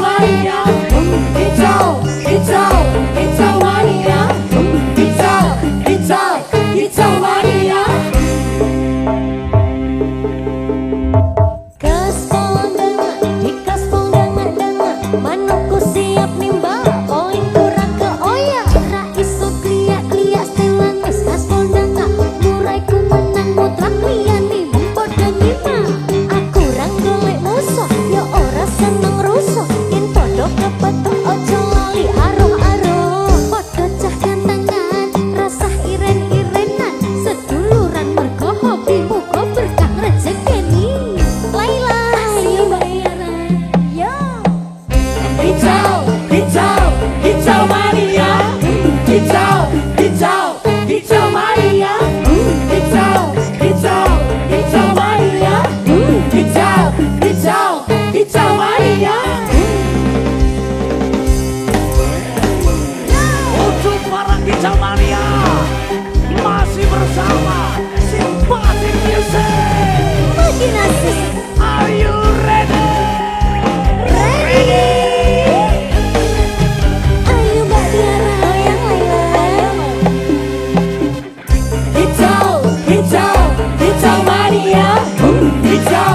mania, hijau mania, hijau mania. Gaspol dengak, di gaspol dengak, manukku siap nimba, poin kurang ke oya, ra iso kliak-kliak setelan wis gaspol dengak, muraiku menang mutlak liyane mung padha nyimak. Aku ra golek musuh, ya ora seneng rusuh, yen padha kepethuk ojo lali aruh-aruh, padha cah gantengan, rasah iren-irenan, seduluran mergo hobi muga berkah rezekeni. Laila, ayo bayaran, yo. Hijau mania, hijau mania, hijau mania, hijau mania. Untuk para hijau mania masih bersama Simpatik Music. Makin asik. Are you ready? Ready. Ayo Mbak Tiara, goyang Laila. Hijau mania, hijau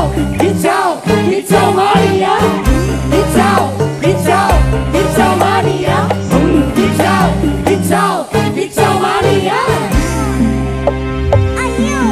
mania, hijau mania, hijau mania. Ayo.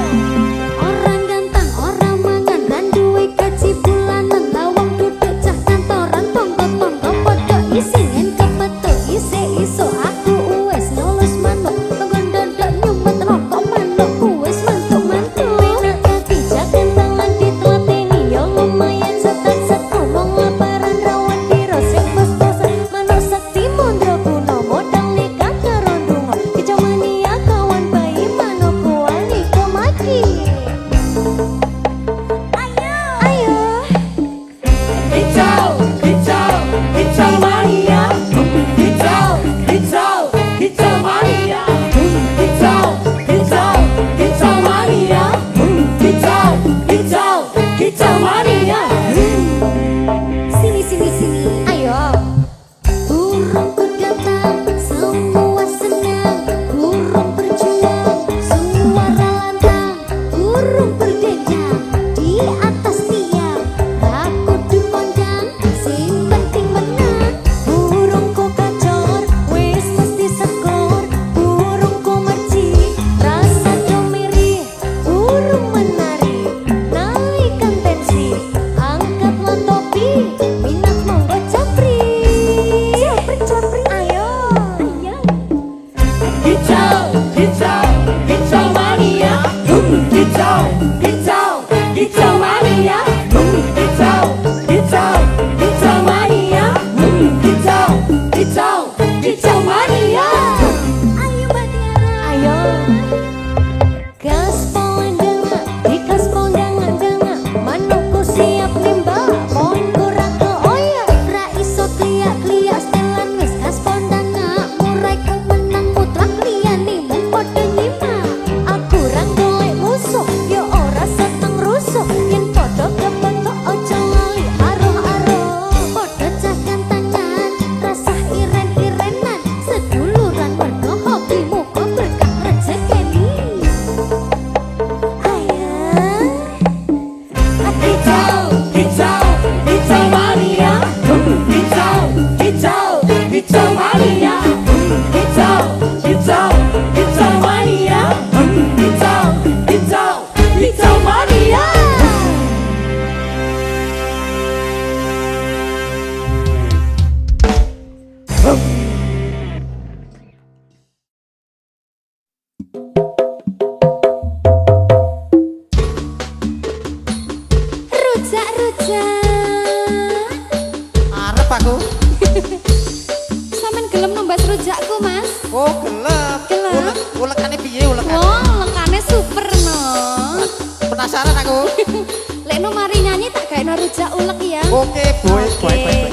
Orang ganteng, orang mangan, dan duwe gaji bulanan, lawang duduk cah kantoran, tonggo-tonggo podo isin, yen kepethuk isih-isuk aku wis nulus manuk, tonggo ndodok nyumet rokok manuk wis mantuk-mantuk. Penak kaki jaken tangan ditelateni, yo lumayan setat-set omong laparan rawan kira sing bos-bosan, manuk sekti mondro kuno modal nikah karo ndonga, hijau mania kawan bayi manuk wani kemaki. Ayo. Hijau mania, hijau mania, hijau mania, hijau mania. Sini. Ayo. Burungku datang, semua senang. Burung berjuang, suara lantang. Burung berdendang di atas tiang. Aku dipandang, sing penting menang. Burungku kacor, wis mesti sekor. Burungku merci, rasa domiri. Burung menari, naikkan tensi. Angkatlah topi, minat monggo japri. Japri, ayo. Hijau mania, hijau mania, hijau mania, hijau mania. Ayo Mbak Tiara. Ayo. Gaspol dengak, di gaspol dengak, manukku siap nimba, poin kurang ke oya, ra iso kliak-kliak setelan wis gaspol dengak, muraiku menang mutlak liyane mung padha nyimak. Aku ra golek musuh, ya ora seneng rusuh, yen padha kepethuk ojo lali aruh-aruh, padha cah gantengan, rasah iren-irenan, seduluran mergo hobi muga berkah rezekeni. Ayo. Hijau mania, hijau mania, hijau mania, hijau mania. Rujak. Arep aku. Sampeyan gelem nombas rujakku, Mas? Oh, gelem. Gelem. Ulekane piye ulekane? Wah, lekane super no. Penasaran aku. Lek no mari nyanyi tak gaekno rujak ulek ya. Oke, boy. Oke.